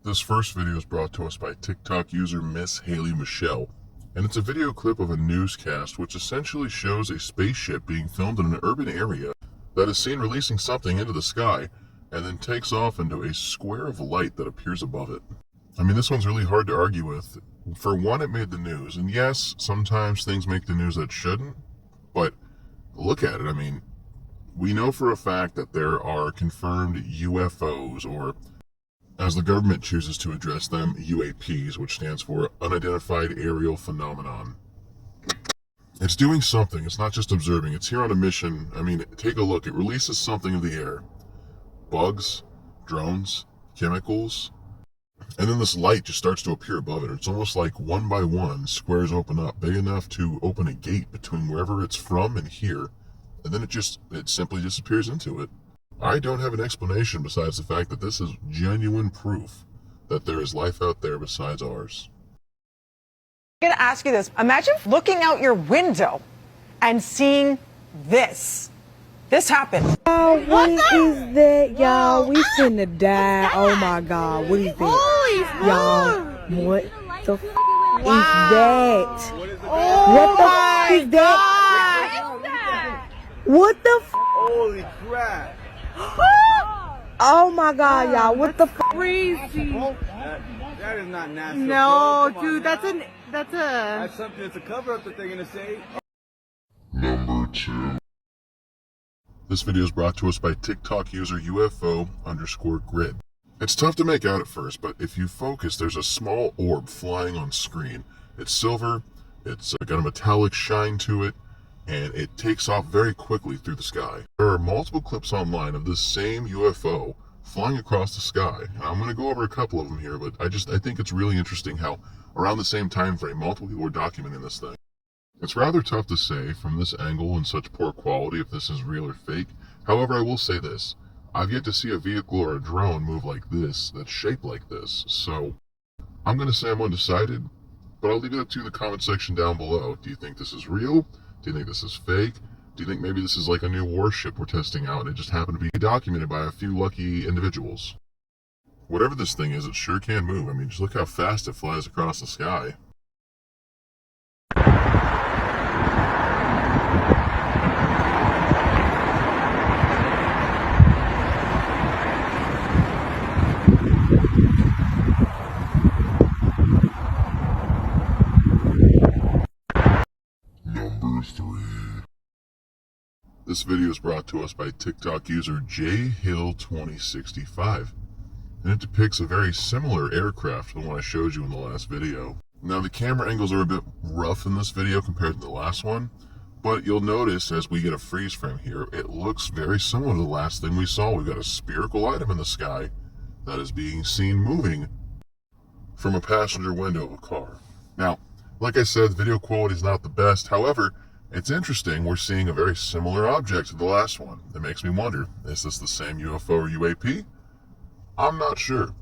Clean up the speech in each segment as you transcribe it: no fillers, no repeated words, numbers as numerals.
This first video is brought to us by TikTok user Miss Haley Michelle, and it's a video clip of a newscast which essentially shows a spaceship being filmed in an urban area that is seen releasing something into the sky and then takes off into a square of light that appears above it. I mean, this one's really hard to argue with. For one, it made the news, and yes, sometimes things make the news that shouldn't, but look at it. I mean, we know for a fact that there are confirmed UFOs, or as the government chooses to address them, UAPs, which stands for Unidentified Aerial Phenomenon. It's doing something. It's not just observing. It's here on a mission. I mean, take a look. It releases something in the air. Bugs, drones, chemicals, and then this light just starts to appear above it. It's almost like one by one squares open up, big enough to open a gate between wherever it's from and here, and then it simply disappears into it. I don't have an explanation besides the fact that this is genuine proof that there is life out there besides ours. I'm going to ask you this. Imagine looking out your window and seeing this. This happened. What is that, y'all? We finna die. Oh my God. What is that? Holy y'all, what the f is that? Oh What the f is that? What the f? Holy crap. Oh my God, y'all. What the f? Crazy. That is not natural. No, Come dude, on, that's That's something. It's a cover up that they're gonna say. Number 2. This video is brought to us by TikTok user UFO_grid. It's tough to make out at first, but if you focus, there's a small orb flying on screen. It's silver, it's got a metallic shine to it, and it takes off very quickly through the sky. There are multiple clips online of this same UFO flying across the sky. I'm going to go over a couple of them here, but I think it's really interesting how around the same time frame, multiple people are documenting this thing. It's rather tough to say from this angle and such poor quality if this is real or fake. However, I will say this. I've yet to see a vehicle or a drone move like this, that's shaped like this. So, I'm going to say I'm undecided, but I'll leave it up to you in the comment section down below. Do you think this is real? Do you think this is fake? Do you think maybe this is like a new warship we're testing out and it just happened to be documented by a few lucky individuals? Whatever this thing is, it sure can move. I mean, just look how fast it flies across the sky. Number 3. This video is brought to us by TikTok user JHill2065, and it depicts a very similar aircraft to the one I showed you in the last video. Now the camera angles are a bit rough in this video compared to the last one, but you'll notice as we get a freeze frame here, it looks very similar to the last thing we saw. We've got a spherical item in the sky that is being seen moving from a passenger window of a car. Now, like I said, the video quality is not the best. However, it's interesting. We're seeing a very similar object to the last one. It makes me wonder, is this the same UFO or UAP? I'm not sure.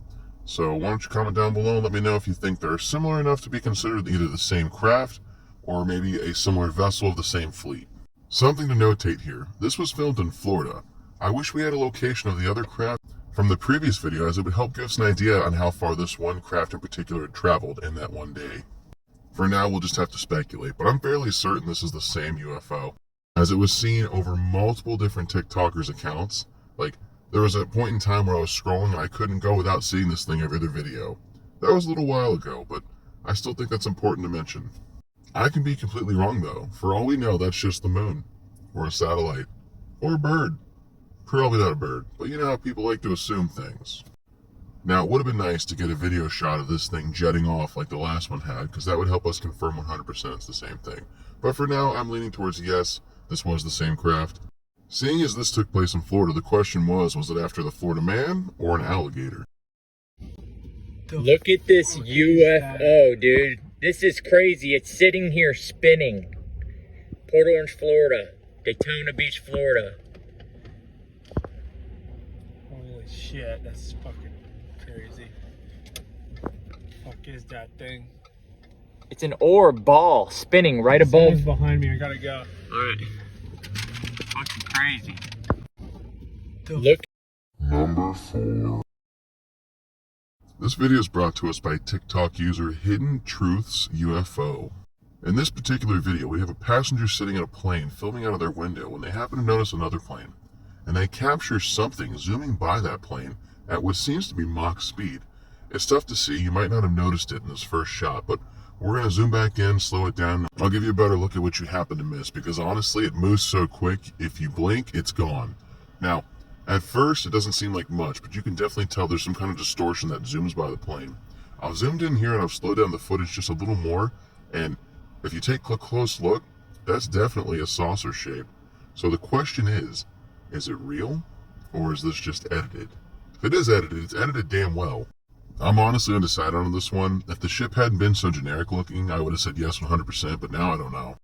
So why don't you comment down below and let me know if you think they're similar enough to be considered either the same craft or maybe a similar vessel of the same fleet. Something to notate here. This was filmed in Florida. I wish we had a location of the other craft from the previous video, as it would help give us an idea on how far this one craft in particular had traveled in that one day. For now, we'll just have to speculate, but I'm fairly certain this is the same UFO, as it was seen over multiple different TikTokers' accounts. Like, there was a point in time where I was scrolling and I couldn't go without seeing this thing every other video. That was a little while ago, but I still think that's important to mention. I can be completely wrong though. For all we know, that's just the moon, or a satellite, or a bird. Probably not a bird, but you know how people like to assume things. Now, it would have been nice to get a video shot of this thing jetting off like the last one had, because that would help us confirm 100% it's the same thing. But for now, I'm leaning towards yes, this was the same craft. Seeing as this took place in Florida, the question was it after the Florida man or an alligator? Look at this UFO, dude. This is crazy. It's sitting here spinning. Port Orange, Florida. Daytona Beach, Florida. Holy shit, that's fucking crazy. Fuck is that thing? It's an orb ball spinning right Someone's above. behind me, I gotta go. Alright. Fucking crazy. The Look. Number This video is brought to us by TikTok user Hidden Truths UFO. In this particular video, we have a passenger sitting in a plane filming out of their window when they happen to notice another plane. And they capture something zooming by that plane at what seems to be Mach speed. It's tough to see, you might not have noticed it in this first shot, but we're going to zoom back in, slow it down. I'll give you a better look at what you happen to miss, because honestly, it moves so quick, if you blink, it's gone. Now, at first, it doesn't seem like much, but you can definitely tell there's some kind of distortion that zooms by the plane. I've zoomed in here and I've slowed down the footage just a little more, and if you take a close look, that's definitely a saucer shape. So the question is it real, or is this just edited? If it is edited, it's edited damn well. I'm honestly undecided on this one. If the ship hadn't been so generic looking, I would have said yes 100%, but now I don't know.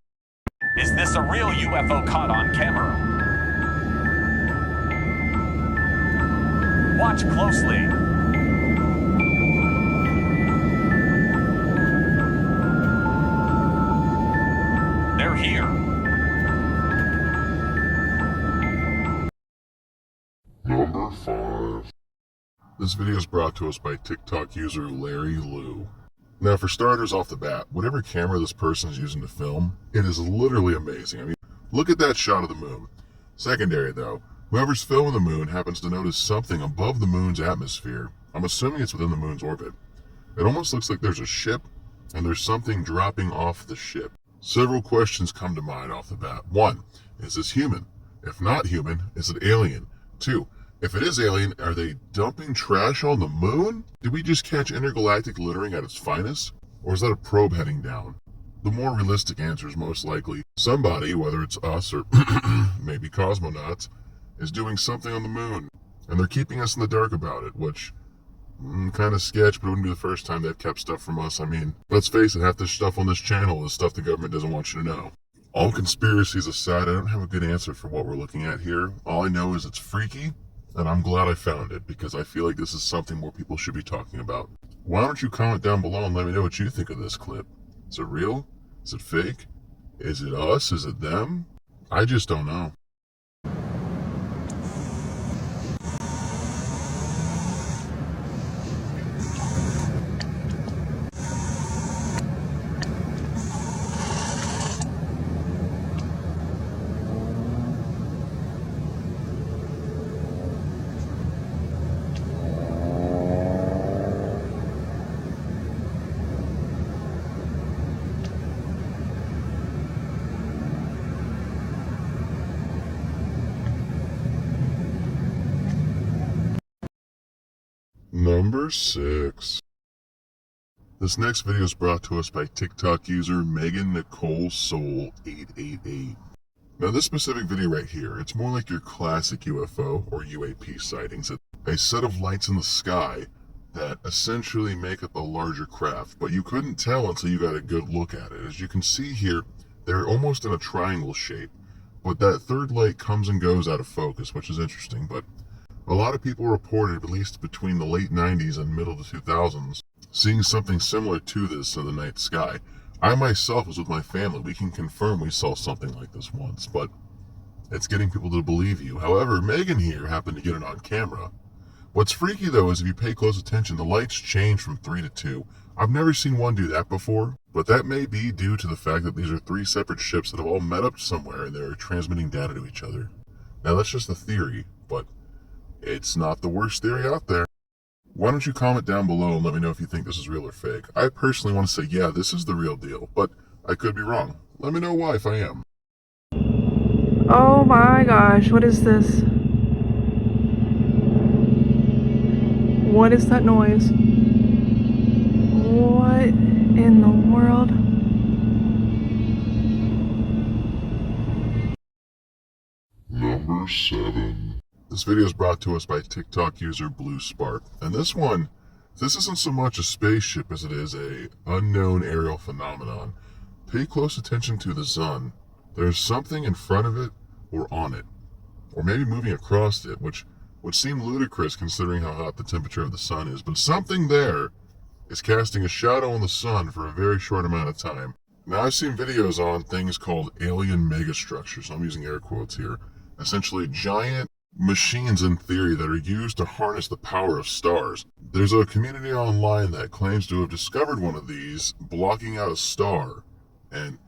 Is this a real UFO caught on camera? Watch closely. They're here. Number 5. This video is brought to us by TikTok user Larry Lou. Now, for starters off the bat, whatever camera this person is using to film, it is literally amazing. I mean, look at that shot of the moon. Secondary though, whoever's filming the moon happens to notice something above the moon's atmosphere. I'm assuming it's within the moon's orbit. It almost looks like there's a ship, and there's something dropping off the ship. Several questions come to mind off the bat. 1, is this human? If not human, is it alien? 2, if it is alien, are they dumping trash on the moon? Did we just catch intergalactic littering at its finest? Or is that a probe heading down? The more realistic answer is most likely somebody, whether it's us or maybe cosmonauts, is doing something on the moon. And they're keeping us in the dark about it, which kind of sketch, but it wouldn't be the first time they've kept stuff from us. I mean, let's face it, half the stuff on this channel is stuff the government doesn't want you to know. All conspiracies aside, I don't have a good answer for what we're looking at here. All I know is it's freaky, and I'm glad I found it, because I feel like this is something more people should be talking about. Why don't you comment down below and let me know what you think of this clip? Is it real? Is it fake? Is it us? Is it them? I just don't know. Number 6. This next video is brought to us by TikTok user Megan Nicole Soul 888. Now this specific video right here, it's more like your classic UFO or UAP sightings. It's a set of lights in the sky that essentially make up a larger craft, but you couldn't tell until you got a good look at it. As you can see here, they're almost in a triangle shape, but that third light comes and goes out of focus, which is interesting. But a lot of people reported, at least between the late 90s and middle of the 2000s, seeing something similar to this in the night sky. I myself was with my family. We can confirm we saw something like this once, but it's getting people to believe you. However, Megan here happened to get it on camera. What's freaky though is if you pay close attention, the lights change from 3 to 2. I've never seen one do that before, but that may be due to the fact that these are 3 separate ships that have all met up somewhere and they're transmitting data to each other. Now that's just a theory, but it's not the worst theory out there. Why don't you comment down below and let me know if you think this is real or fake. I personally want to say, yeah, this is the real deal, but I could be wrong. Let me know why if I am. Oh my gosh, what is this? What is that noise? What in the world? Number 7. This video is brought to us by TikTok user Blue Spark. And this isn't so much a spaceship as it is a unknown aerial phenomenon. Pay close attention to the sun. There's something in front of it or on it, or maybe moving across it, which would seem ludicrous considering how hot the temperature of the sun is, but something there is casting a shadow on the sun for a very short amount of time. Now, I've seen videos on things called alien megastructures. I'm using air quotes here. Essentially giant machines in theory that are used to harness the power of stars. There's a community online that claims to have discovered one of these blocking out a star, and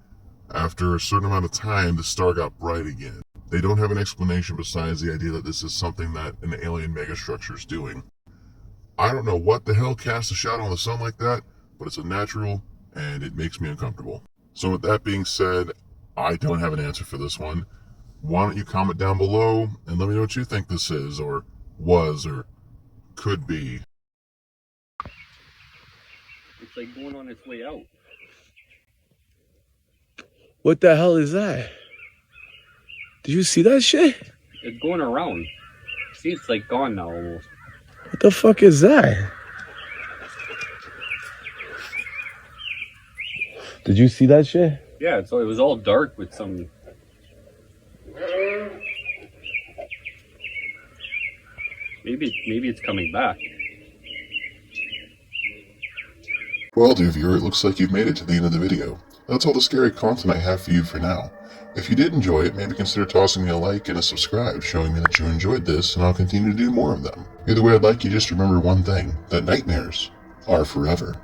after a certain amount of time, the star got bright again. They don't have an explanation besides the idea that this is something that an alien megastructure is doing. I don't know what the hell casts a shadow on the sun like that, but it's unnatural and it makes me uncomfortable. So with that being said, I don't have an answer for this one. Why don't you comment down below and let me know what you think this is, or was, or could be. It's like going on its way out. What the hell is that? Did you see that shit? It's going around. See, it's like gone now almost. What the fuck is that? Did you see that shit? Yeah, so it was all dark with some... Maybe it's coming back. Well, dear viewer, it looks like you've made it to the end of the video. That's all the scary content I have for you for now. If you did enjoy it, maybe consider tossing me a like and a subscribe, showing me that you enjoyed this, and I'll continue to do more of them. Either way, I'd like you just to remember one thing, that nightmares are forever.